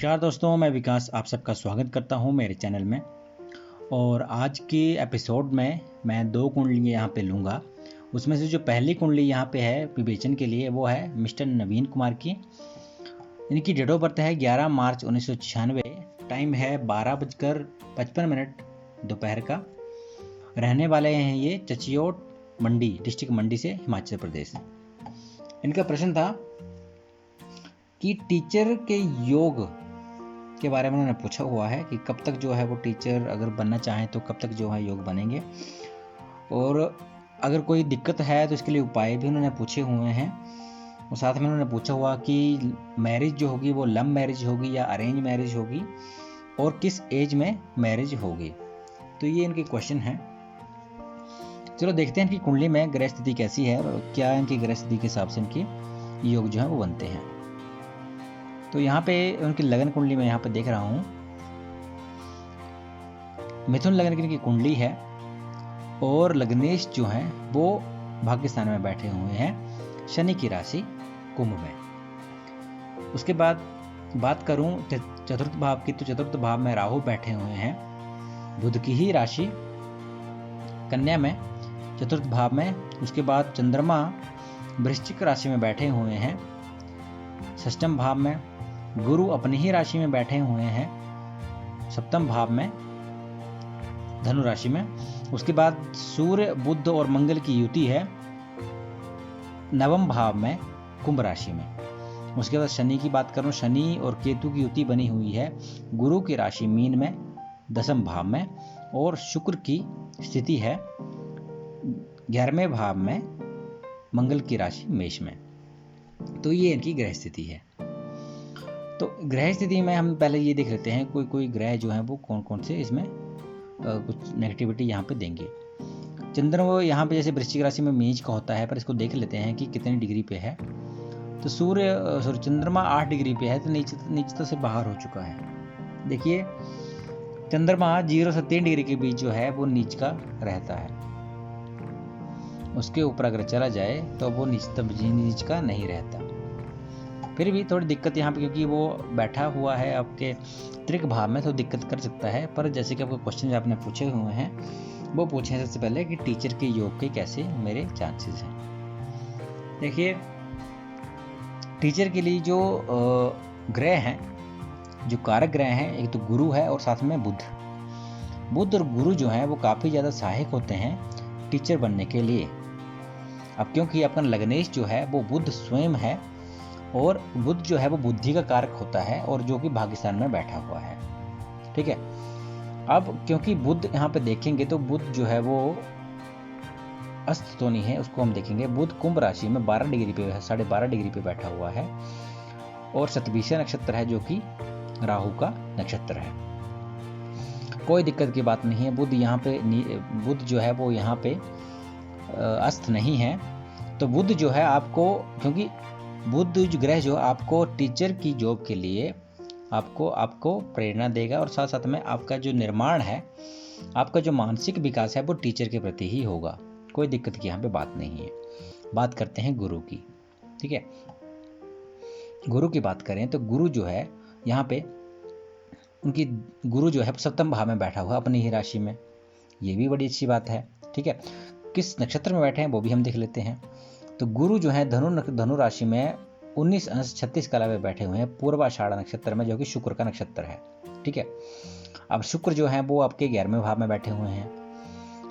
नमस्कार दोस्तों, मैं विकास आप सबका स्वागत करता हूं मेरे चैनल में। और आज के एपिसोड में मैं दो कुंडली यहाँ पे लूँगा। उसमें से जो पहली कुंडली यहाँ पे है विवेचन के लिए वो है मिस्टर नवीन कुमार की। इनकी डेट ऑफ बर्थ है 11 मार्च 1996। टाइम है 12:55 दोपहर का। रहने वाले हैं ये चचियोट मंडी डिस्ट्रिक्ट मंडी से हिमाचल प्रदेश। इनका प्रश्न था कि टीचर के योग के बारे में उन्होंने पूछा हुआ है कि कब तक जो है वो टीचर अगर बनना चाहें तो कब तक जो है योग बनेंगे, और अगर कोई दिक्कत है तो इसके लिए उपाय भी उन्होंने पूछे हुए हैं। और साथ में उन्होंने पूछा हुआ कि मैरिज जो होगी वो लव मैरिज होगी या अरेंज मैरिज होगी, और किस एज में मैरिज होगी। तो ये इनके क्वेश्चन हैं। चलो देखते हैं इनकी कुंडली में ग्रह स्थिति कैसी है और क्या इनकी ग्रह स्थिति के हिसाब से इनकी योग जो है वो बनते हैं। तो यहाँ पे उनकी लगन कुंडली में यहाँ पे देख रहा हूँ मिथुन लगन की इनकी कुंडली है, और लग्नेश जो हैं वो भाग्यस्थान में बैठे हुए हैं, शनि की राशि कुंभ में। उसके बाद बात करूं चतुर्थ भाव की, तो चतुर्थ भाव में राहु बैठे हुए हैं, बुध की ही राशि कन्या में चतुर्थ भाव में। उसके बाद चंद्रमा वृश्चिक राशि में बैठे हुए हैं षष्ठम भाव में। गुरु अपनी ही राशि में बैठे हुए हैं सप्तम भाव में धनु राशि में। उसके बाद सूर्य बुध और मंगल की युति है नवम भाव में कुंभ राशि में। उसके बाद शनि की बात करूं, शनि और केतु की युति बनी हुई है गुरु की राशि मीन में दसम भाव में, और शुक्र की स्थिति है 11वें भाव में मंगल की राशि मेष में। तो ये इनकी ग्रह स्थिति है। तो ग्रह स्थिति में हम पहले ये देख लेते हैं कोई कोई ग्रह जो हैं वो कौन कौन से इसमें कुछ नेगेटिविटी यहाँ पे देंगे। चंद्र वो यहाँ पे जैसे वृश्चिक राशि में मेष का होता है, पर इसको देख लेते हैं कि कितनी डिग्री पे है। तो चंद्रमा 8 डिग्री पे है, तो नीचता से बाहर हो चुका है। देखिए चंद्रमा 0 से 3 डिग्री के बीच जो है वो नीच का रहता है। उसके ऊपर अगर चला जाए तो वो नीच का नहीं रहता। फिर भी थोड़ी दिक्कत यहाँ पे, क्योंकि वो बैठा हुआ है आपके त्रिक भाव में, तो दिक्कत कर सकता है। पर जैसे कि आपको क्वेश्चन आपने पूछे हुए हैं वो पूछे हैं सबसे पहले कि टीचर के योग के कैसे मेरे चांसेस हैं। देखिए टीचर के लिए जो ग्रह हैं, जो कारक ग्रह हैं, एक तो गुरु है और साथ में बुध और गुरु जो है वो काफ़ी ज़्यादा सहायक होते हैं टीचर बनने के लिए। अब क्योंकि अपना लग्नेश जो है वो बुध स्वयं है, और बुध जो है वो बुद्धि का कारक होता है, और जो कि भाग्यस्थान में बैठा हुआ है। ठीक है। अब क्योंकि बुध यहाँ पे देखेंगे तो बुध जो है वो अस्त तो नहीं है, उसको हम देखेंगे। बुध कुंभ राशि में 12 डिग्री पे है, 12.5 डिग्री पे बैठा हुआ है, और शतभिषा नक्षत्र है जो कि राहु का नक्षत्र है। कोई दिक्कत की बात नहीं है। बुध जो है वो यहाँ पे अस्त नहीं है। तो बुध जो है आपको, क्योंकि बुध ग्रह जो आपको टीचर की जॉब के लिए आपको प्रेरणा देगा, और साथ साथ में आपका जो निर्माण है, आपका जो मानसिक विकास है वो टीचर के प्रति ही होगा। कोई दिक्कत की यहाँ पे बात नहीं है। बात करते हैं गुरु की। ठीक है, गुरु की बात करें तो गुरु जो है यहाँ पे उनकी गुरु जो है सप्तम भाव में बैठा हुआ अपनी ही राशि में। ये भी बड़ी अच्छी बात है। ठीक है, किस नक्षत्र में बैठे हैं वो भी हम देख लेते हैं। तो गुरु जो है धनु राशि में 19 अंश 36 कला में बैठे हुए हैं पूर्वाषाढ़ नक्षत्र में, जो कि शुक्र का नक्षत्र है। ठीक है। अब शुक्र जो है वो आपके 11वें भाव में बैठे हुए हैं।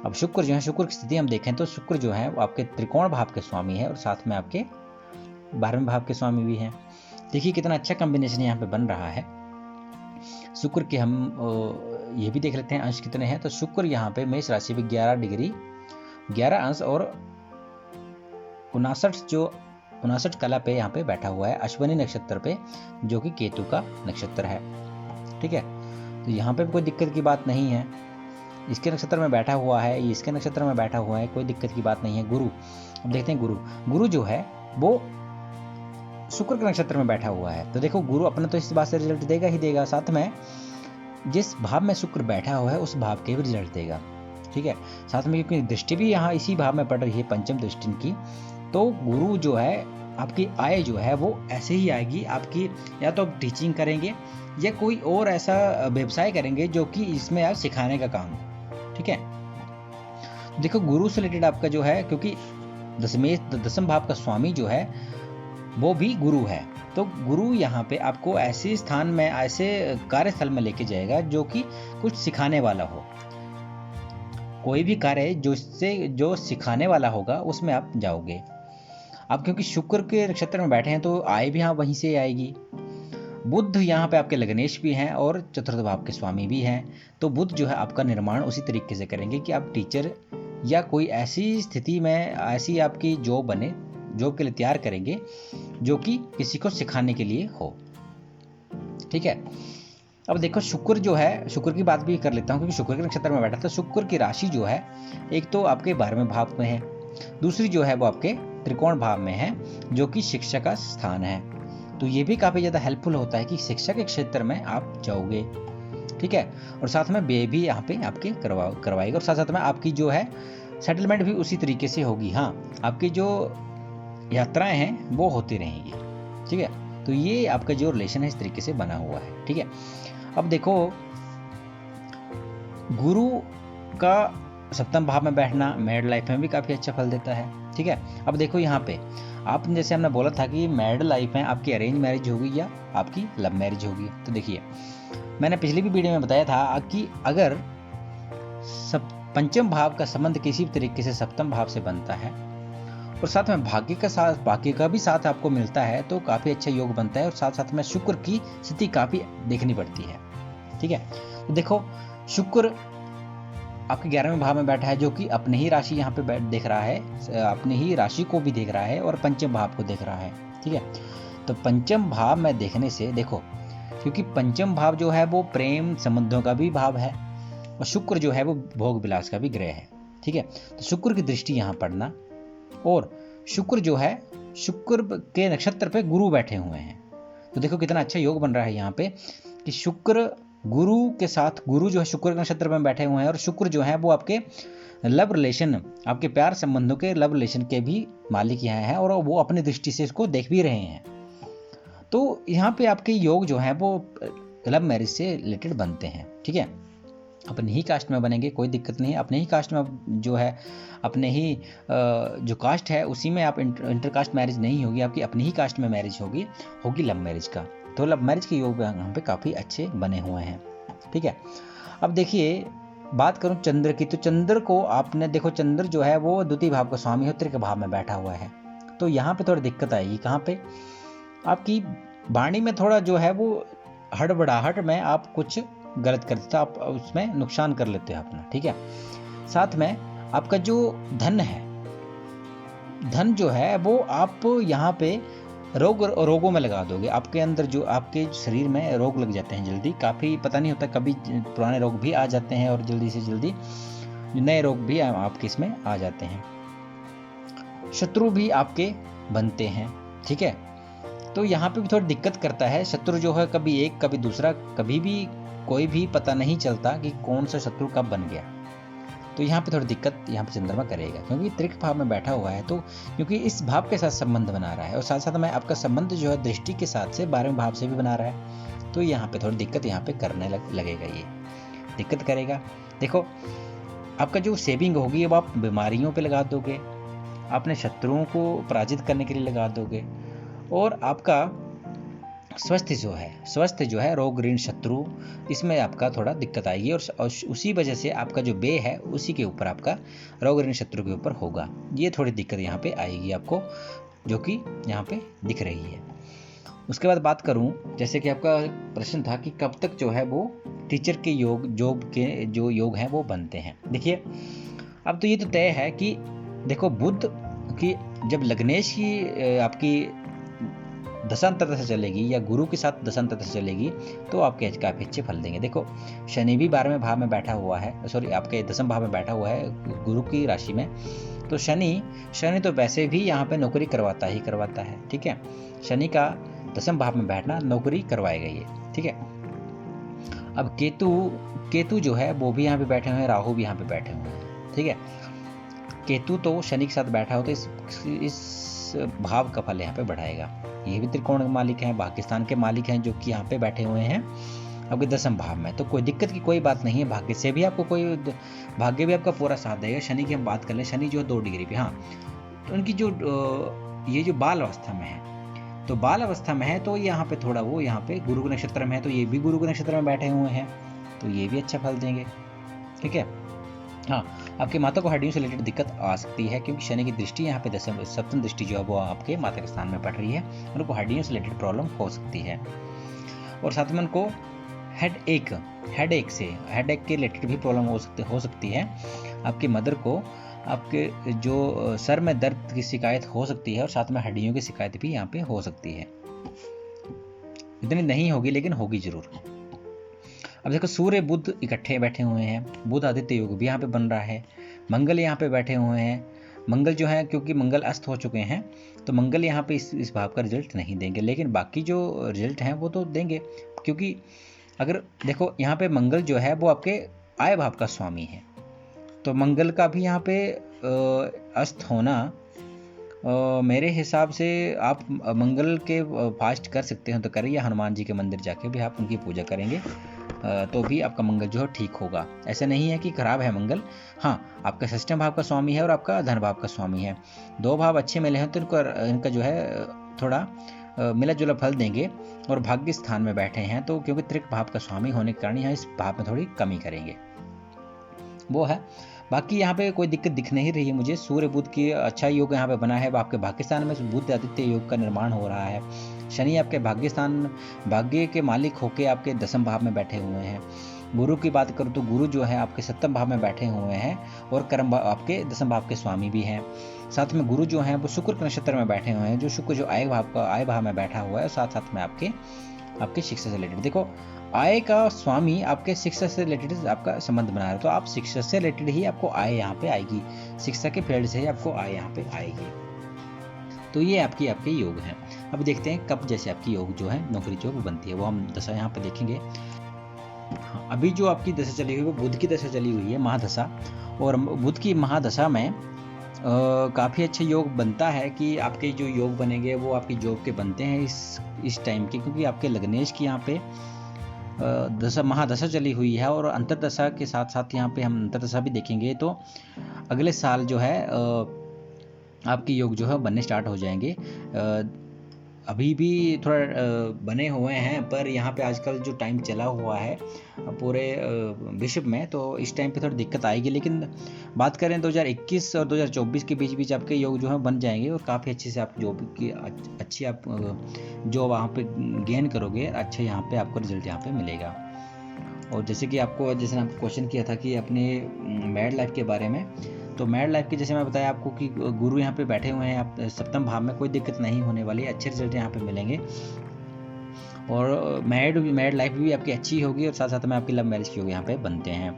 अब शुक्र जो है, शुक्र की स्थिति हम देखें तो शुक्र जो है वो आपके त्रिकोण भाव के स्वामी है, और साथ में आपके 12वें भाव के स्वामी भी हैं। देखिए कितना अच्छा कॉम्बिनेशन यहाँ पे बन रहा है शुक्र के। हम ये भी देख लेते हैं अंश कितने हैं। तो शुक्र यहाँ पे मेष राशि में 11 अंश और 59 कला पे यहाँ पे बैठा हुआ है अश्विनी नक्षत्र पे, जो कि केतु का नक्षत्र है। ठीक है। तो यहाँ पे कोई दिक्कत की बात नहीं है। इसके नक्षत्र में बैठा हुआ है, इसके नक्षत्र में बैठा हुआ है, कोई दिक्कत की बात नहीं है। गुरु, अब देखते हैं गुरु जो है वो शुक्र के नक्षत्र में बैठा हुआ है। तो देखो गुरु अपने तो इस बात से रिजल्ट देगा ही देगा, साथ में जिस भाव में शुक्र बैठा हुआ है उस भाव के भी रिजल्ट देगा। ठीक है। साथ में क्योंकि दृष्टि भी यहाँ इसी भाव में पड़ रही है, पंचम दृष्टि की, तो गुरु जो है आपकी आय जो है वो ऐसे ही आएगी आपकी, या तो आप टीचिंग करेंगे या कोई और ऐसा व्यवसाय करेंगे जो कि इसमें आप सिखाने का काम हो। ठीक है, देखो गुरु से रिलेटेड आपका जो है, क्योंकि दसम भाव का स्वामी जो है वो भी गुरु है, तो गुरु यहाँ पे आपको ऐसे स्थान में, ऐसे कार्यस्थल में लेके जाएगा जो कि कुछ सिखाने वाला हो। कोई भी कार्य जो सिखाने वाला होगा उसमें आप जाओगे। अब क्योंकि शुक्र के नक्षत्र में बैठे हैं तो आय भी यहाँ वहीं से आएगी। बुध यहाँ पे आपके लग्नेश भी हैं और चतुर्थ भाव के स्वामी भी हैं, तो बुध जो है आपका निर्माण उसी तरीके से करेंगे कि आप टीचर या कोई ऐसी स्थिति में, ऐसी आपकी जॉब बने, जॉब के लिए तैयार करेंगे जो कि किसी को सिखाने के लिए हो। ठीक है, अब देखो शुक्र जो है, शुक्र की बात भी कर लेता हूँ क्योंकि शुक्र के नक्षत्र में बैठा था। शुक्र की राशि जो है एक तो आपके 12वें भाव में है, दूसरी जो है वो आपके त्रिकोण भाव में है जो कि शिक्षा का स्थान है। तो ये भी काफी ज्यादा हेल्पफुल होता है कि शिक्षा के क्षेत्र में आप जाओगे। ठीक है, और साथ में व्यय भी यहाँ पे आपके करवाएगा, और साथ साथ में आपकी जो है सेटलमेंट भी उसी तरीके से होगी। हाँ, आपकी जो यात्राएं हैं वो होती रहेंगी। ठीक है, तो ये आपका जो रिलेशन है इस तरीके से बना हुआ है। ठीक है, अब देखो गुरु का सप्तम भाव में बैठना मैरिड लाइफ में भी काफी अच्छा फल देता है। ठीक है, अब देखो यहाँ पे आप, जैसे हमने बोला था कि मैरिड लाइफ में आपकी अरेंज मैरिज होगी या आपकी लव मैरिज होगी। तो देखिए मैंने पिछली भी वीडियो में बताया था कि अगर पंचम भाव का संबंध किसी भी तरीके से सप्तम भाव से बनता है और साथ में भाग्य का भी साथ आपको मिलता है तो काफी अच्छा योग बनता है, और साथ साथ में शुक्र की स्थिति काफी देखनी पड़ती है। ठीक है, तो देखो शुक्र आपके 11वें भाव में बैठा है जो कि अपने ही राशि यहाँ पे देख रहा है, अपनी ही राशि को भी देख रहा है और पंचम भाव को देख रहा है। ठीक है, तो पंचम भाव में देखने से देखो, क्योंकि पंचम भाव जो है वो प्रेम संबंधों का भी भाव है और शुक्र जो है वो भोग विलास का भी ग्रह है। ठीक है, तो शुक्र की दृष्टि यहाँ पड़ना, और शुक्र जो है, शुक्र के नक्षत्र पे गुरु बैठे हुए हैं, तो देखो कितना अच्छा योग बन रहा है यहाँ पे कि शुक्र गुरु के साथ, गुरु जो है शुक्र के नक्षत्र में बैठे हुए हैं और शुक्र जो है वो आपके लव रिलेशन, आपके प्यार संबंधों के लव रिलेशन के भी मालिक यहाँ है और वो अपनी दृष्टि से इसको देख भी रहे हैं। तो यहाँ पे आपके योग जो है वो लव मैरिज से रिलेटेड बनते हैं। ठीक है, अपनी ही कास्ट में बनेंगे, कोई दिक्कत नहीं है। अपने ही कास्ट में जो है, अपने ही जो कास्ट है उसी में आप इंटरकास्ट मैरिज नहीं होगी, आपकी अपनी ही कास्ट में मैरिज होगी लव मैरिज का। तो लव मैरिज के योग यहाँ पे काफ़ी अच्छे बने हुए हैं। ठीक है, अब देखिए बात करूँ चंद्र की, तो चंद्र को आपने देखो, चंद्र जो है वो द्वितीय भाव का स्वामी है, त्रिक भाव में बैठा हुआ है, तो यहाँ पे थोड़ी दिक्कत आएगी। कहाँ पे? आपकी वाणी में थोड़ा जो है वो हड़बड़ाहट में आप कुछ गलत कर देते हो, आप उसमें नुकसान कर लेते हो अपना। ठीक है, साथ में आपका जो धन है, धन जो है वो आप यहाँ पे रोगों में लगा दोगे। आपके अंदर जो आपके शरीर में रोग लग जाते हैं जल्दी, काफ़ी पता नहीं होता, कभी पुराने रोग भी आ जाते हैं और जल्दी से जल्दी नए रोग भी आपके इसमें आ जाते हैं। शत्रु भी आपके बनते हैं। ठीक है, तो यहाँ पे भी थोड़ी दिक्कत करता है। शत्रु जो है कभी एक कभी दूसरा, कभी भी कोई भी पता नहीं चलता कि कौन सा शत्रु कब बन गया, तो यहाँ पे थोड़ी दिक्कत यहाँ पे चंद्रमा करेगा क्योंकि त्रिक भाव में बैठा हुआ है, तो क्योंकि इस भाव के साथ संबंध बना रहा है और साथ साथ में आपका संबंध जो है दृष्टि के साथ से 12वें भाव से भी बना रहा है, तो यहाँ पे थोड़ी दिक्कत यहाँ पे करने लगेगा, ये दिक्कत करेगा। देखो आपका जो सेविंग होगी अब आप बीमारियों पे लगा दोगे, अपने शत्रुओं को पराजित करने के लिए लगा दोगे, और आपका स्वास्थ्य जो है रोग ऋण शत्रु, इसमें आपका थोड़ा दिक्कत आएगी और उसी वजह से आपका जो व्यय है उसी के ऊपर आपका रोग ऋण शत्रु के ऊपर होगा। ये थोड़ी दिक्कत यहाँ पे आएगी आपको, जो कि यहाँ पे दिख रही है। उसके बाद बात करूँ, जैसे कि आपका प्रश्न था कि कब तक जो है वो टीचर के योग, जॉब के जो योग हैं वो बनते हैं। देखिए अब तो ये तो तय है कि देखो बुध की जब लग्नेश की आपकी दशांतर से चलेगी या गुरु के साथ दशांतर से चलेगी तो आपके काफी अच्छे फल देंगे। देखो शनि भी 12वें भाव में बैठा हुआ है, सॉरी आपके 10वें भाव में बैठा हुआ है गुरु की राशि में, तो शनि तो वैसे भी यहाँ पे नौकरी करवाता है। ठीक है, शनि का 10वें भाव में बैठना नौकरी करवाएगा ये। ठीक है, अब केतु जो है वो भी यहाँ पे बैठे हुए हैं, राहु भी यहाँ पे बैठे हुए हैं। ठीक है, केतु तो शनि के साथ बैठा हो तो इस भाव का फल यहाँ पे बढ़ाएगा, ये भी त्रिकोण के मालिक हैं, भाग्यस्थान के मालिक हैं, जो कि यहाँ पे बैठे हुए हैं आपके 10वें भाव में। तो कोई दिक्कत की कोई बात नहीं है, भाग्य से भी आपको कोई, भाग्य भी आपका पूरा साथ देगा। शनि की हम बात कर लें, शनि जो है 2 डिग्री पे, हाँ, तो उनकी जो ये जो बाल अवस्था में है, तो बाल अवस्था में है तो यहाँ पे थोड़ा वो, यहाँ पे गुरु के नक्षत्र में है, तो ये भी गुरु के नक्षत्र में बैठे हुए हैं, तो ये भी अच्छा फल देंगे। ठीक है। हाँ, आपकी माता को हड्डियों से रिलेटेड दिक्कत आ सकती है, क्योंकि शनि की दृष्टि यहाँ पे सप्तम दृष्टि जो है वो आपके माता के स्थान में पड़ रही है, उनको हड्डियों से रिलेटेड प्रॉब्लम हो सकती है। और साथ में उनको हेड एक के रिलेटेड भी प्रॉब्लम हो सकती है। आपकी मदर को आपके जो सर में दर्द की शिकायत हो सकती है, और साथ में हड्डियों की शिकायत भी यहाँ पे हो सकती है। इतनी नहीं होगी लेकिन होगी जरूर। अब देखो, सूर्य बुध इकट्ठे बैठे हुए हैं, बुध आदित्य योग भी यहाँ पे बन रहा है, मंगल यहाँ पे बैठे हुए हैं। मंगल जो है, क्योंकि मंगल अस्त हो चुके हैं, तो मंगल यहाँ पे इस भाव का रिजल्ट नहीं देंगे, लेकिन बाकी जो रिजल्ट हैं वो तो देंगे। क्योंकि अगर देखो, यहाँ पे मंगल जो है वो आपके आय भाव का स्वामी है, तो मंगल का भी यहाँ पे अस्त होना, मेरे हिसाब से आप मंगल के फास्ट कर सकते हैं तो करिए, हनुमान जी के मंदिर जाके भी आप उनकी पूजा करेंगे तो भी आपका मंगल जो है ठीक होगा। ऐसा नहीं है कि खराब है मंगल, हाँ, आपका षष्ठम भाव का स्वामी है और आपका धन भाव का स्वामी है, 2 भाव अच्छे मिले हैं तो इनका जो है थोड़ा मिला जुला फल देंगे। और भाग्य स्थान में बैठे हैं, तो क्योंकि त्रिक भाव का स्वामी होने के कारण यहाँ इस भाव में थोड़ी कमी करेंगे, वो है। बाकी यहाँ पे कोई दिक्कत दिख नहीं रही है मुझे। सूर्य बुध की अच्छा योग यहाँ पे बना है, आपके भाग्यस्थान में बुध आदित्य योग का निर्माण हो रहा है। शनि आपके भाग्य के मालिक होके आपके 10वें भाव में बैठे हुए हैं। गुरु की बात करूँ तो गुरु जो है आपके 7वें भाव में बैठे हुए हैं, और कर्म भाव आपके 10वें भाव के स्वामी भी हैं। साथ में गुरु जो है वो शुक्र के नक्षत्र में बैठे हुए हैं, जो शुक्र जो आय भाव में बैठा हुआ है, साथ साथ में आपके शिक्षा से रिलेटेड, देखो आय का स्वामी आपके शिक्षा से रिलेटेड आपका संबंध बना रहा है, तो आप शिक्षा से रिलेटेड ही आपको आय यहाँ पे आएगी, शिक्षा के फील्ड से ही आपको आय यहाँ पे आएगी। तो ये आपके योग हैं। अब देखते हैं कब जैसे आपकी योग जो है नौकरी जो बनती है, वो हम दशा यहाँ पे देखेंगे। हाँ, अभी जो आपकी दशा चली हुई है वो बुध की दशा चली हुई है, महादशा, और बुध की महादशा में काफ़ी अच्छे योग बनता है कि आपके जो योग बनेंगे वो आपकी जॉब के बनते हैं इस टाइम के, क्योंकि आपके लग्नेश की यहाँ पे महादशा चली हुई है, और अंतरदशा के साथ साथ यहाँ पे हम अंतरदशा भी देखेंगे, तो अगले साल जो है आपके योग जो है बनने स्टार्ट हो जाएंगे। अभी भी थोड़ा बने हुए हैं, पर यहाँ पे आजकल जो टाइम चला हुआ है पूरे विश्व में, तो इस टाइम पे थोड़ी दिक्कत आएगी। लेकिन बात करें 2021 और 2024 के बीच आपके योग जो है बन जाएंगे, और काफ़ी अच्छे से आप जॉब की अच्छी आप जो वहाँ पे गेन करोगे, अच्छे यहाँ पे आपको रिजल्ट यहाँ पे मिलेगा। और जैसे कि जैसे आपको क्वेश्चन किया था कि अपने मैरिड लाइफ के बारे में, तो मैरिड लाइफ के जैसे मैं बताया आपको कि गुरु यहाँ पे बैठे हुए हैं, आप 7वें भाव में, कोई दिक्कत नहीं होने वाली, अच्छे रिजल्ट यहाँ पे मिलेंगे। और मैरिड लाइफ भी आपकी अच्छी होगी, और साथ साथ में आपकी लव मैरिज की होगी यहाँ पे बनते हैं।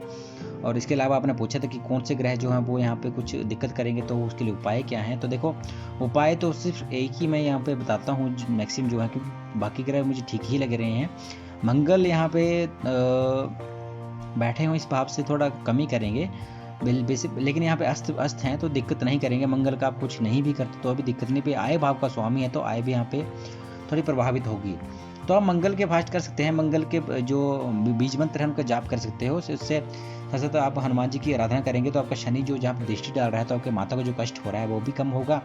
और इसके अलावा आपने पूछा था कि कौन से ग्रह जो हैं वो यहाँ पे कुछ दिक्कत करेंगे, तो उसके लिए उपाय क्या हैं। तो देखो, उपाय तो सिर्फ एक ही मैं यहाँ पे बताता हूँ मैक्सिमम जो है, क्योंकि बाकी ग्रह मुझे ठीक ही लग रहे हैं। मंगल यहाँ पे बैठे हुए इस भाव से थोड़ा कमी करेंगे लेकिन यहाँ पे अस्त हैं तो दिक्कत नहीं करेंगे। मंगल का आप कुछ नहीं भी करते तो अभी दिक्कत नहीं पे, आय भाव का स्वामी है तो आय भी यहाँ पे थोड़ी प्रभावित होगी। तो आप मंगल के फास्ट कर सकते हैं, मंगल के जो बीज मंत्र है उनका जाप कर सकते हो। उससे साथ आप हनुमान जी की आराधना करेंगे तो आपका शनि जो जहाँ दृष्टि डाल रहा है तो आपके माता को जो कष्ट हो रहा है वो भी कम होगा।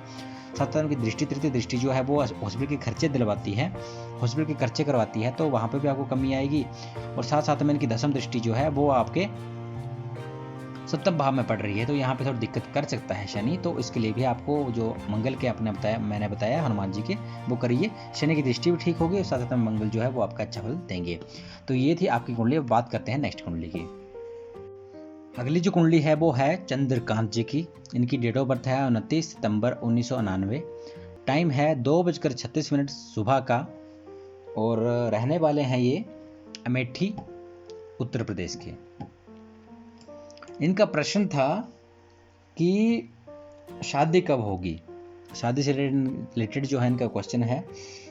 साथ साथ उनकी तृतीय दृष्टि जो है वो हॉस्पिटल के खर्चे दिलवाती है, हॉस्पिटल के खर्चे करवाती है, तो वहाँ पे भी आपको कमी आएगी। और साथ साथ में इनकी 10वीं दृष्टि जो है वो आपके 7वें भाव में पड़ रही है, तो यहाँ पे थोड़ी दिक्कत कर सकता है शनि। तो इसके लिए भी आपको जो मंगल के मैंने बताया हनुमान जी के वो करिए, शनि की दृष्टि भी ठीक होगी और साथ साथ में मंगल जो है वो आपका अच्छा फल देंगे। तो ये थी आपकी कुंडली। अब बात करते हैं नेक्स्ट कुंडली की। अगली जो कुंडली है वो है चंद्रकांत जी की। इनकी डेट ऑफ बर्थ है 29 सितंबर 1999। टाइम है 2:36 सुबह का, और रहने वाले हैं ये अमेठी उत्तर प्रदेश के। इनका प्रश्न था कि शादी कब होगी, शादी से रिलेटेड जो है इनका क्वेश्चन है।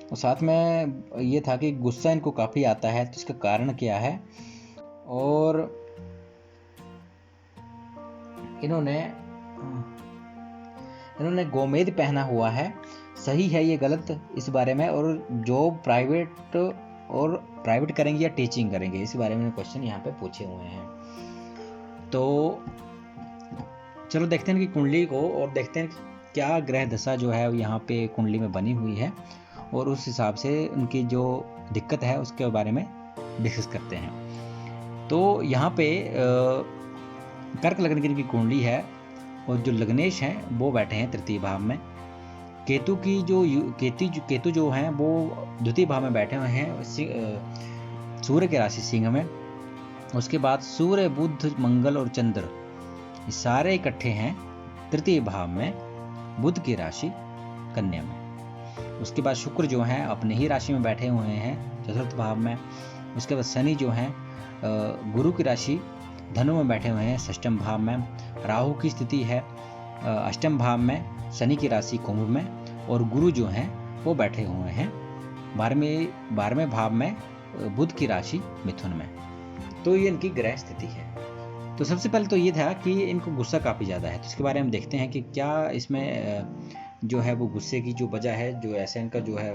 और साथ में ये था कि गुस्सा इनको काफ़ी आता है, तो इसका कारण क्या है। और इन्होंने गोमेद पहना हुआ है। सही है ये गलत इस बारे में, और जॉब प्राइवेट करेंगे या टीचिंग करेंगे, इस बारे में क्वेश्चन यहाँ पे पूछे हुए हैं। तो चलो देखते हैं कि कुंडली को, और देखते हैं क्या ग्रह दशा जो है यहाँ पे कुंडली में बनी हुई है, और उस हिसाब से उनकी जो दिक्कत है उसके बारे में डिस्कस करते हैं। तो यहाँ पे कर्क लग्न की कुंडली है, और जो लग्नेश हैं वो बैठे हैं तृतीय भाव में। केतु जो हैं वो द्वितीय भाव में बैठे हुए हैं सूर्य की राशि सिंह में। उसके बाद सूर्य, बुध, मंगल और चंद्र ये सारे इकट्ठे हैं तृतीय भाव में, बुध की राशि कन्या में। उसके बाद शुक्र जो हैं अपने ही राशि में बैठे हुए हैं चतुर्थ भाव में। उसके बाद शनि जो हैं गुरु की राशि धनु में बैठे हुए हैं षष्ठम भाव में। राहु की स्थिति है अष्टम भाव में, शनि की राशि कुंभ में, और गुरु जो हैं वो बैठे हुए हैं 12वें भाव में, बुध की राशि मिथुन में। तो ये इनकी ग्रह स्थिति है। तो सबसे पहले तो ये था कि इनको गुस्सा काफ़ी ज़्यादा है, तो इसके बारे में देखते हैं कि क्या इसमें जो है वो गुस्से की जो वजह है, जो ऐसे इनका जो है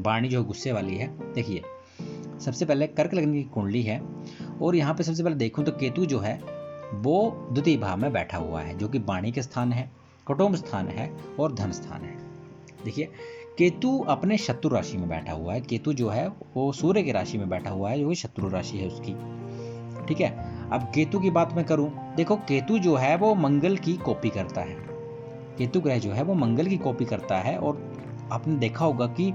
वाणी जो गुस्से वाली है। देखिए सबसे पहले कर्क लग्न की कुंडली है, और यहाँ पे सबसे पहले देखूं तो केतु जो है वो द्वितीय भाव में बैठा हुआ है, जो कि वाणी के स्थान है, कुटुंब स्थान है और धन स्थान है। देखिए केतु अपने शत्रु राशि में बैठा हुआ है। केतु जो है वो सूर्य की राशि में बैठा हुआ है, जो कि शत्रु राशि है उसकी। ठीक है, अब केतु की बात मैं करूं, देखो केतु जो है वो मंगल की कॉपी करता है। केतु ग्रह जो है वो मंगल की कॉपी करता है, और आपने देखा होगा कि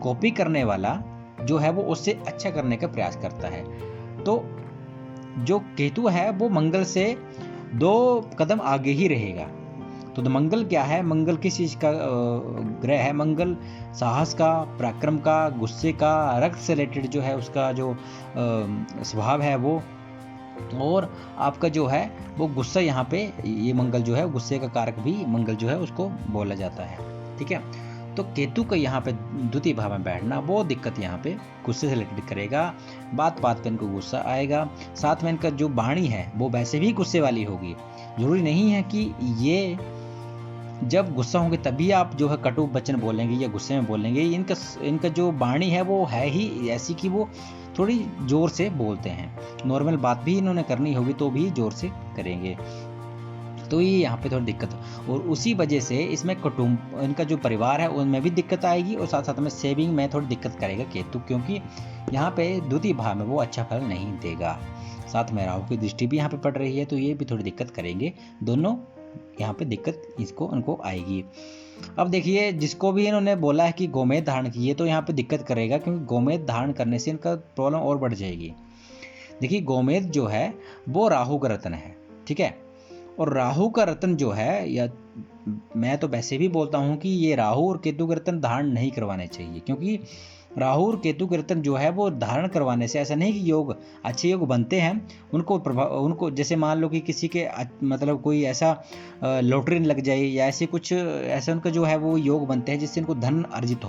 कॉपी करने वाला जो है वो उससे अच्छा करने का प्रयास करता है। तो जो केतु है वो मंगल से 2 कदम आगे ही रहेगा। तो मंगल क्या है, मंगल किस चीज का ग्रह है? मंगल साहस का, पराक्रम का, गुस्से का, रक्त से रिलेटेड जो है उसका जो स्वभाव है वो, और आपका जो है वो गुस्सा, यहाँ पे ये मंगल जो है गुस्से का कारक भी मंगल जो है उसको बोला जाता है। ठीक है, तो केतु का यहाँ पे द्वितीय भाव में बैठना वो दिक्कत यहाँ पे गुस्से से रिलेटेड करेगा। बात बात पे इनको गुस्सा आएगा। साथ में इनका जो वाणी है वो वैसे भी गुस्से वाली होगी। जरूरी नहीं है कि ये जब गुस्सा होंगे तभी आप जो है कटु वचन बोलेंगे या गुस्से में बोलेंगे। इनका जो वाणी है वो है ही ऐसी कि वो थोड़ी जोर से बोलते हैं। नॉर्मल बात भी इन्होंने करनी होगी तो भी जोर से करेंगे, तो ये यहाँ पे थोड़ी दिक्कत। और उसी वजह से इसमें कुटुंब, इनका जो परिवार है उनमें भी दिक्कत आएगी, और साथ साथ में सेविंग में थोड़ी दिक्कत करेगा केतु, क्योंकि यहाँ पे द्वितीय भाव में वो अच्छा फल नहीं देगा। साथ में राहु की दृष्टि भी यहाँ पे पड़ रही है, तो ये भी थोड़ी दिक्कत करेंगे। दोनों यहाँ पे दिक्कत उनको आएगी। अब देखिए जिसको भी इन्होंने बोला है कि गोमेद धारण कीजिए, तो यहाँ पे दिक्कत करेगा, क्योंकि गोमेद धारण करने से इनका प्रॉब्लम और बढ़ जाएगी। देखिए गोमेद जो है वो राहु का रत्न है, ठीक है, और राहु का रत्न जो है, या मैं तो वैसे भी बोलता हूँ कि ये राहु और केतु के रत्न धारण नहीं करवाने चाहिए, क्योंकि राहु और केतु के रत्न जो है वो धारण करवाने से ऐसा नहीं कि योग अच्छे योग बनते हैं, उनको जैसे मान लो कि किसी के मतलब कोई ऐसा लॉटरी लग जाए या ऐसे कुछ ऐसा उनका जो है वो योग बनते हैं जिससे इनको धन अर्जित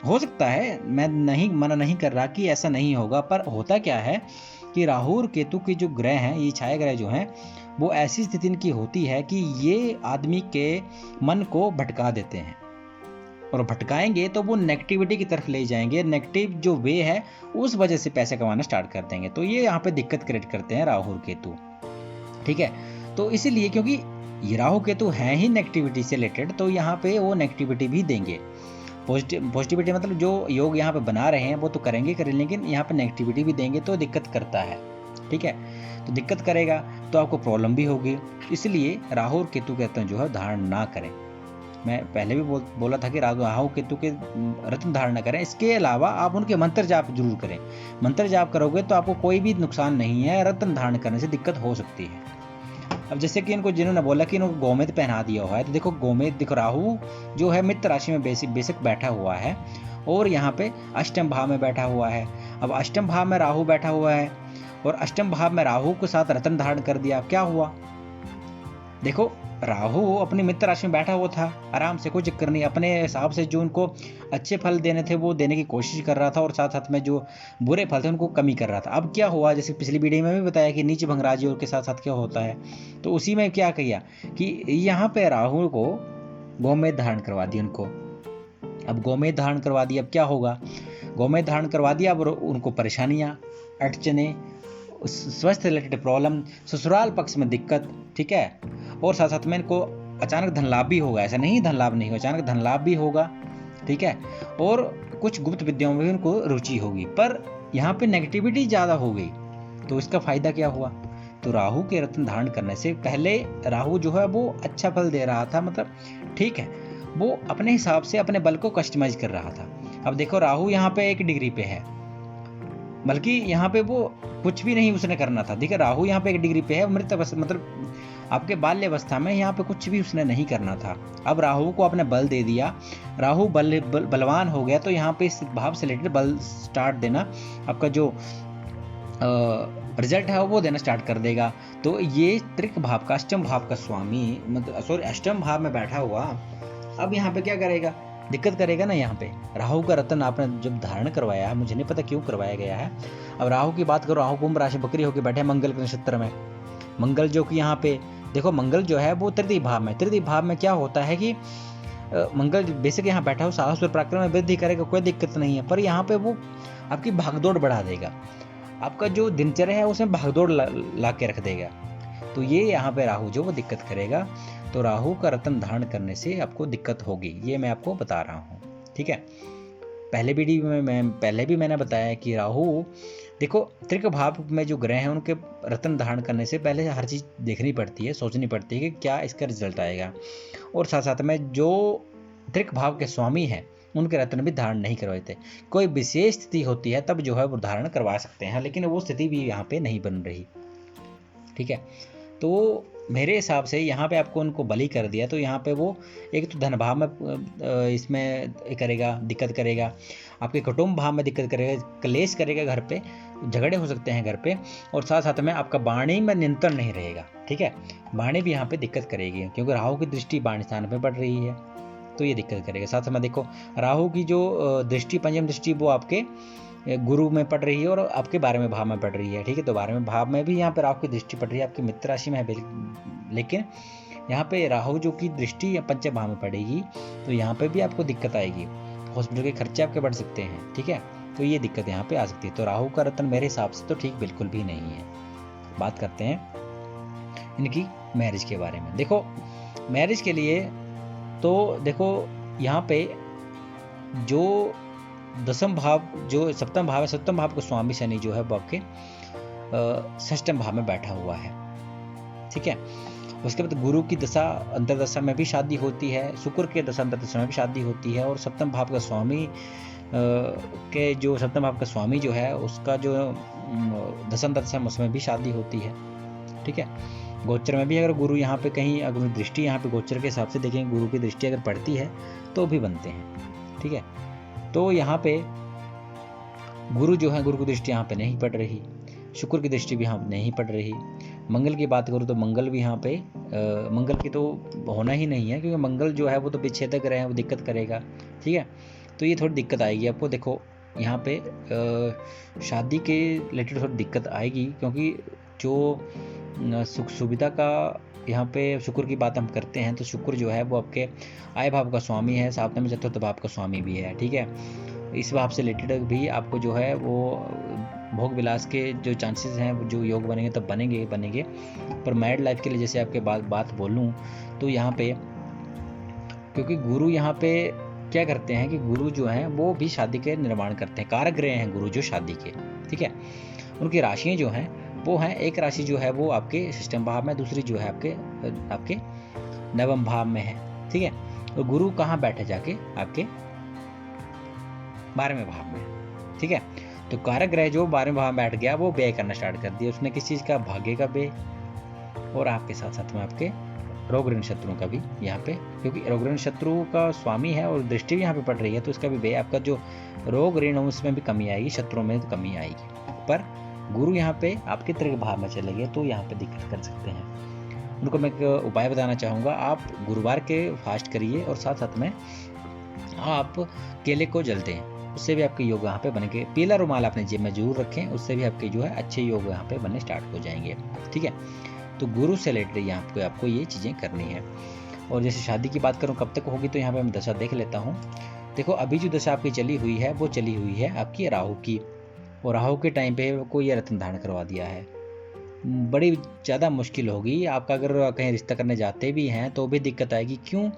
हो सकता है। मैं नहीं मना नहीं कर रहा कि ऐसा नहीं होगा, पर होता क्या है कि राहु और केतु के जो ग्रह हैं, ये छाया ग्रह जो हैं, वो ऐसी स्थिति इनकी होती है कि ये आदमी के मन को भटका देते हैं, और भटकाएंगे तो वो नेगेटिविटी की तरफ ले जाएंगे। नेगेटिव जो वे है उस वजह से पैसे कमाना स्टार्ट कर देंगे। तो ये यहाँ पे दिक्कत क्रिएट करते हैं राहु और केतु, ठीक है। तो इसीलिए क्योंकि ये राहु केतु हैं ही नेगेटिविटी से रिलेटेड, तो यहाँ पे वो नेगेटिविटी भी देंगे। पॉजिटिविटी मतलब जो योग यहाँ पे बना रहे हैं वो तो करेंगे, लेकिन यहाँ पे नेगेटिविटी भी देंगे, तो दिक्कत करता है, ठीक है। तो दिक्कत करेगा तो आपको प्रॉब्लम भी होगी। इसलिए राहु और केतु के रत्न जो है धारण ना करें। मैं पहले भी बोला था कि राहु केतु के रत्न धारण न करें। इसके अलावा आप उनके मंत्र जाप जरूर करें। मंत्र जाप करोगे तो आपको कोई भी नुकसान नहीं है, रत्न धारण करने से दिक्कत हो सकती है। अब जैसे कि इनको जिन्होंने बोला कि इनको गोमेद पहना दिया हुआ है, तो देखो गोमेद, देखो राहु जो है मित्र राशि में बेसिक बैठा हुआ है, और यहाँ पे अष्टम भाव में बैठा हुआ है। अब अष्टम भाव में राहु बैठा हुआ है, और अष्टम भाव में राहु के साथ रत्न धारण कर दिया। क्या हुआ, देखो राहु अपनी मित्र राशि में बैठा हुआ था, आराम से, कोई चक्कर नहीं, अपने हिसाब से जो उनको अच्छे फल देने थे वो देने की कोशिश कर रहा था, और साथ साथ में जो बुरे फल थे उनको कमी कर रहा था। अब क्या हुआ, जैसे पिछली वीडियो में भी बताया कि नीच भंगराजी और के साथ साथ क्या होता है, तो उसी में क्या किया कि यहाँ पे राहु को गोमेद धारण करवा दी उनको। अब गोमेद धारण करवा दी, अब क्या होगा, गोमेद धारण करवा दिया, अब उनको परेशानियाँ, अड़चने, स्वास्थ्य रिलेटेड प्रॉब्लम, ससुराल पक्ष में दिक्कत, ठीक है, और साथ साथ में इनको अचानक धन लाभ भी होगा, ऐसा नहीं धन लाभ नहीं होगा, अचानक धन लाभ भी होगा, ठीक है, और कुछ गुप्त विद्याओं में भी उनको रुचि होगी। पर यहाँ पे नेगेटिविटी ज़्यादा हो गई, तो इसका फायदा क्या हुआ, तो राहु के रत्न धारण करने से पहले राहु जो है वो अच्छा फल दे रहा था, मतलब ठीक है, वो अपने हिसाब से अपने बल को कस्टमाइज कर रहा था। अब देखो राहु यहाँ पे 1 डिग्री पे है, बल्कि यहाँ पे वो कुछ भी नहीं उसने करना था, देखिए राहु यहाँ पे 1 डिग्री पे है, मृत अवस्था मतलब आपके बाल्यावस्था में यहाँ पे कुछ भी उसने नहीं करना था। अब राहु को आपने बल दे दिया, राहु बलवान हो गया, तो यहाँ पे इस भाव से रिलेटेड बल स्टार्ट देना, आपका जो रिजल्ट है वो देना स्टार्ट कर देगा। तो ये त्रिक भाव का अष्टम भाव का स्वामी, मतलब सॉरी अष्टम भाव में बैठा हुआ, अब यहाँ पे क्या करेगा, दिक्कत करेगा ना। यहाँ पे राहु का रत्न आपने जब धारण करवाया है, मुझे नहीं पता क्यों करवाया गया है। अब राहु की बात करो, राहु कुंभ राशि बकरी होकर बैठे मंगल के नक्षत्र में, मंगल जो कि यहाँ पे देखो मंगल जो है वो तृतीय भाव में, तृतीय भाव में क्या होता है कि मंगल बेसिक यहाँ बैठा हो, साहस और पराक्रम में वृद्धि करेगा, कोई दिक्कत नहीं है, पर यहाँ पे वो आपकी भागदौड़ बढ़ा देगा, आपका जो दिनचर्या है उसमें भागदौड़ ला के रख देगा। तो ये यहाँ पे राहु जो वो दिक्कत करेगा। तो राहु का रत्न धारण करने से आपको दिक्कत होगी, ये मैं आपको बता रहा हूँ, ठीक है। पहले वीडियो में पहले भी मैंने बताया कि राहु देखो त्रिक भाव में जो ग्रह हैं उनके रत्न धारण करने से पहले हर चीज़ देखनी पड़ती है, सोचनी पड़ती है कि क्या इसका रिजल्ट आएगा, और साथ साथ में जो त्रिक भाव के स्वामी हैं उनके रत्न भी धारण नहीं करवाए थे। कोई विशेष स्थिति होती है तब जो है वो धारण करवा सकते हैं, लेकिन वो स्थिति भी यहाँ पे नहीं बन रही, ठीक है। तो मेरे हिसाब से यहाँ पे आपको उनको बलि कर दिया, तो यहाँ पे वो एक तो धन भाव में इसमें करेगा, दिक्कत करेगा, आपके कुटुंब भाव में दिक्कत करेगा, क्लेश करेगा, घर पे झगड़े हो सकते हैं घर पे, और साथ साथ में आपका वाणी में नियंत्रण नहीं रहेगा, ठीक है। वाणी भी यहाँ पे दिक्कत करेगी, क्योंकि राहु की दृष्टि वाणी स्थान पे पड़ रही है, तो ये दिक्कत करेगा। साथ में देखो राहु की जो दृष्टि, पंचम दृष्टि, वो आपके गुरु में पड़ रही है और आपके 12वें भाव में पड़ रही है, ठीक है। तो 12वें भाव में भी यहाँ पे राहु की दृष्टि पड़ रही है, आपकी मित्र राशि में है, लेकिन यहाँ पे राहु जो की दृष्टि या पंचम भाव में पड़ेगी, तो यहाँ पे भी आपको दिक्कत आएगी, हॉस्पिटल के खर्चे आपके बढ़ सकते हैं, ठीक है। तो ये दिक्कत यहाँ पे आ सकती है। तो राहु का रत्न मेरे हिसाब से तो ठीक बिल्कुल भी नहीं है। बात करते हैं इनकी मैरिज के बारे में। देखो मैरिज के लिए तो देखो यहाँ पे जो दसम भाव, जो सप्तम भाव है, सप्तम भाव का स्वामी शनि जो है वो आपके षष्ठम भाव में बैठा हुआ है, ठीक है। उसके बाद गुरु की दशा अंतरदशा में भी शादी होती है, शुक्र के दशा अंतरदशा में भी शादी होती है, और सप्तम भाव का स्वामी के जो सप्तम भाव का स्वामी जो है उसका जो दशा अंतरदशा उसमें भी शादी होती है, ठीक है। गोचर में भी अगर गुरु यहाँ पे कहीं, अगर दृष्टि यहाँ पे गोचर के हिसाब से देखेंगे, गुरु की दृष्टि अगर पड़ती है तो भी बनते हैं, ठीक है। तो यहाँ पे गुरु जो है, गुरु की दृष्टि यहाँ पे नहीं पड़ रही, शुक्र की दृष्टि भी यहाँ नहीं पड़ रही। मंगल की बात करूँ तो मंगल भी यहाँ पे मंगल की तो होना ही नहीं है, क्योंकि मंगल जो है वो तो विच्छेदक ग्रह है, वो दिक्कत करेगा, ठीक है। तो ये थोड़ी दिक्कत आएगी आपको। देखो यहाँ पे शादी के रिलेटेड थोड़ी दिक्कत आएगी, क्योंकि जो सुख सुविधा का यहाँ पे शुक्र की बात हम करते हैं, तो शुक्र जो है वो आपके आय भाव का स्वामी है, साथ में चतुर्थ भाव का स्वामी भी है, ठीक है। इस भाव से रिलेटेड भी आपको जो है वो भोग विलास के जो चांसेस हैं, जो योग बनेंगे तब बनेंगे। पर मैरिड लाइफ के लिए जैसे आपके बात बोलूँ तो यहाँ पे, क्योंकि गुरु यहाँ पे क्या करते हैं कि गुरु जो हैं वो भी शादी के निर्माण करते हैं, कारक ग्रह हैं गुरु जो शादी के, ठीक है। उनकी राशियाँ जो हैं वो हैं, एक राशि जो है वो आपके षष्ठम भाव में, दूसरी जो है आपके नवम भाव में है, ठीक है। तो गुरु कहाँ बैठे जाके, आपके 12वें भाव में, ठीक है। तो कारक ग्रह जो 12वें भाव में बैठ गया वो व्यय करना स्टार्ट कर दिया उसने, किस चीज़ का, भाग्य का व्यय, और आपके साथ साथ में आपके रोग ऋण शत्रुओं का भी यहाँ पे, क्योंकि रोग ऋण शत्रु का स्वामी है और दृष्टि भी यहाँ पे पड़ रही है, तो इसका भी व्यय, आपका जो रोग ऋण उसमें भी कमी आएगी, शत्रुओं में तो कमी आएगी। पर गुरु यहाँ पे आपके त्रिक भाव में चले गए तो यहाँ पे दिक्कत कर सकते हैं। उनको मैं एक उपाय बताना चाहूँगा, आप गुरुवार के फास्ट करिए, और साथ साथ में आप केले को जल दें, उससे भी आपके योग यहाँ पे बनेंगे। पीला रुमाल अपने जेब में जरूर रखें, उससे भी आपके जो है अच्छे योग यहाँ पे बनने स्टार्ट हो जाएंगे, ठीक है। तो गुरु से रिलेटेड आपको ये चीज़ें करनी है। और जैसे शादी की बात करूँ कब तक होगी, तो यहाँ पे मैं दशा देख लेता हूँ। देखो अभी जो दशा आपकी चली हुई है वो चली हुई है आपकी राहु की, और राहु के टाइम पे कोई ये रत्न धारण करवा दिया है। बड़ी ज़्यादा मुश्किल होगी आपका, अगर कहीं रिश्ता करने जाते भी हैं तो भी दिक्कत आएगी। क्यों?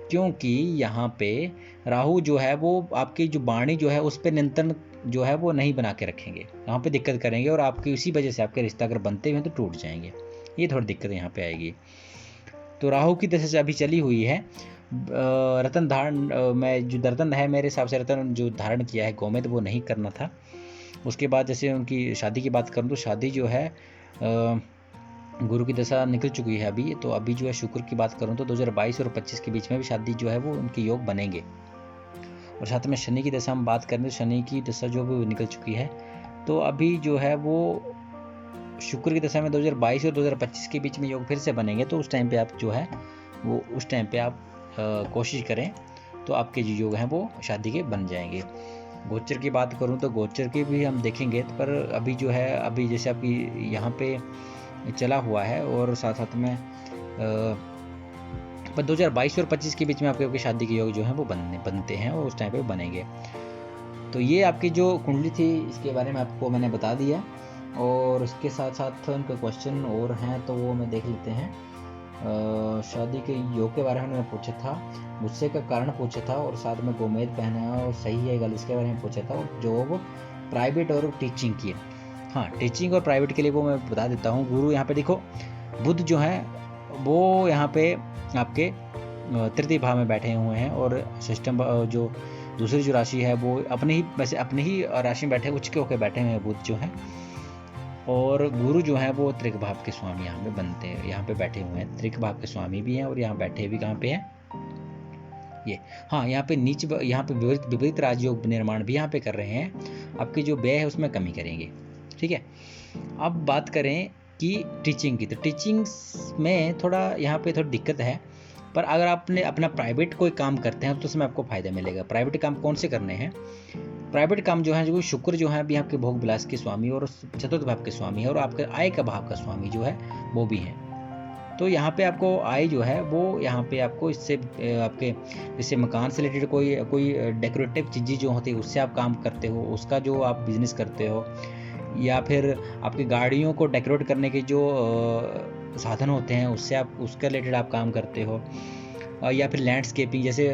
क्योंकि यहाँ पे राहु जो है वो आपकी जो वाणी जो है उस पर नियंत्रण जो है वो नहीं बना के रखेंगे, यहाँ पे दिक्कत करेंगे, और आपकी उसी वजह से आपके रिश्ता अगर बनते हुए तो टूट जाएंगे। ये थोड़ी दिक्कत यहाँ पे आएगी। तो राहु की दशा से अभी चली हुई है। रतन धारण मैं जो रतन है, मेरे हिसाब से रतन जो धारण किया है गोमेद वो नहीं करना था। उसके बाद जैसे उनकी शादी की बात करूँ तो शादी जो है गुरु की दशा निकल चुकी है अभी, तो अभी जो है शुक्र की बात करूँ तो 2022 और 25 के बीच में भी शादी जो है वो उनके योग बनेंगे। और साथ में शनि की दशा हम बात करें तो शनि की दशा जो भी निकल चुकी है, तो अभी जो है वो शुक्र की दशा में 2022 और 2025 के बीच में योग फिर से बनेंगे। तो उस टाइम पे आप जो है वो उस टाइम पे आप कोशिश करें तो आपके जो योग हैं वो शादी के बन जाएंगे। गोचर की बात करूं तो गोचर की भी हम देखेंगे, पर अभी जो है अभी जैसे आपकी यहाँ पे चला हुआ है, और साथ साथ में पर 2022 और 25 के बीच में आपके शादी के योग जो हैं वो बनते हैं और उस टाइम पे बनेंगे। तो ये आपकी जो कुंडली थी इसके बारे में आपको मैंने बता दिया, और इसके साथ साथ उनके क्वेश्चन और हैं तो वो मैं देख लेते हैं। शादी के योग के बारे में उन्होंने पूछा था, गुस्से का कारण पूछा था, और साथ में गोमेद पहना और सही है गलत इसके बारे में पूछा था, और जॉब प्राइवेट और टीचिंग की। हाँ, टीचिंग और प्राइवेट के लिए वो मैं बता देता हूँ। गुरु यहाँ पे देखो बुध जो है वो यहाँ पे आपके तृतीय भाव में बैठे हुए हैं, और सिस्टम जो दूसरी जो राशि है वो अपने ही राशि में बैठे उच्च के होकर बैठे हुए हैं बुध जो है, और गुरु जो है वो त्रिक भाव के स्वामी यहाँ पे बनते हैं, यहाँ पे बैठे हुए हैं, त्रिक भाव के स्वामी भी हैं, और यहाँ बैठे भी कहाँ पे हैं ये। हाँ, यहाँ पे यहाँ पे विपरीत राजयोग निर्माण भी यहाँ पे कर रहे हैं, आपकी जो व्यय है उसमें कमी करेंगे। ठीक है, अब बात करें कि टीचिंग की, तो टीचिंग में थोड़ा यहाँ पे थोड़ी दिक्कत है, पर अगर आपने अपना प्राइवेट कोई काम करते हैं तो उसमें आपको फायदा मिलेगा। प्राइवेट काम कौन से करने हैं? प्राइवेट काम जो है, जो शुक्र जो है अभी आपके भोग विलास के स्वामी और चतुर्थ भाव के स्वामी है, और आपके आय का भाव का स्वामी जो है वो भी हैं। तो यहाँ पे आपको आय जो है वो यहाँ पे आपको इससे आपके जैसे मकान से रिलेटेड कोई डेकोरेटिव चीज़ें जो होती है उससे आप काम करते हो, उसका जो आप बिजनेस करते हो, या फिर आपकी गाड़ियों को डेकोरेट करने के जो साधन होते हैं उससे आप उसके रिलेटेड आप काम करते हो, या फिर लैंडस्केपिंग जैसे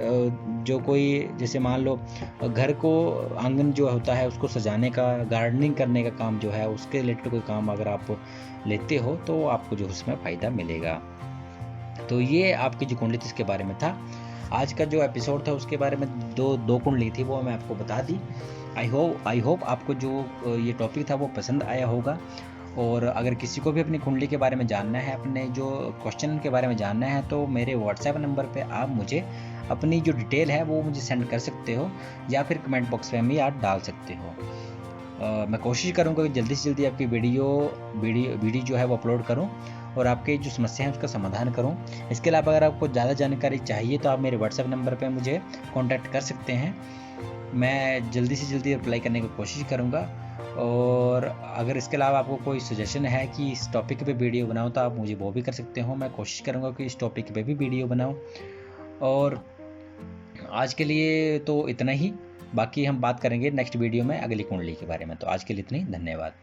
जो कोई जैसे मान लो घर को आंगन जो होता है उसको सजाने का, गार्डनिंग करने का काम जो है उसके रिलेटेड कोई काम अगर आप लेते हो तो आपको जो उसमें फ़ायदा मिलेगा। तो ये आपकी जो कुंडली थी इसके बारे में था। आज का जो एपिसोड था उसके बारे में दो कुंडली थी वो मैं आपको बता दी। आई होप आपको जो ये टॉपिक था वो पसंद आया होगा, और अगर किसी को भी अपनी कुंडली के बारे में जानना है, अपने जो क्वेश्चन के बारे में जानना है, तो मेरे व्हाट्सएप नंबर पे आप मुझे अपनी जो डिटेल है वो मुझे सेंड कर सकते हो, या फिर कमेंट बॉक्स में भी आप डाल सकते हो। मैं कोशिश करूँगा कि जल्दी से जल्दी आपकी वीडियो जो है वो अपलोड करूँ और आपके जो समस्या है उसका समाधान करूँ। इसके अलावा अगर आपको ज़्यादा जानकारी चाहिए तो आप मेरे व्हाट्सएप नंबर पर मुझे कॉन्टैक्ट कर सकते हैं। मैं जल्दी से जल्दी रिप्लाई करने की कोशिश करूँगा, और अगर इसके अलावा आपको कोई सजेशन है कि इस टॉपिक पे वीडियो बनाओ तो आप मुझे वो भी कर सकते हो। मैं कोशिश करूँगा कि इस टॉपिक पे भी वीडियो बनाऊँ। और आज के लिए तो इतना ही, बाकी हम बात करेंगे नेक्स्ट वीडियो में अगली कुंडली के बारे में। तो आज के लिए इतना ही, धन्यवाद।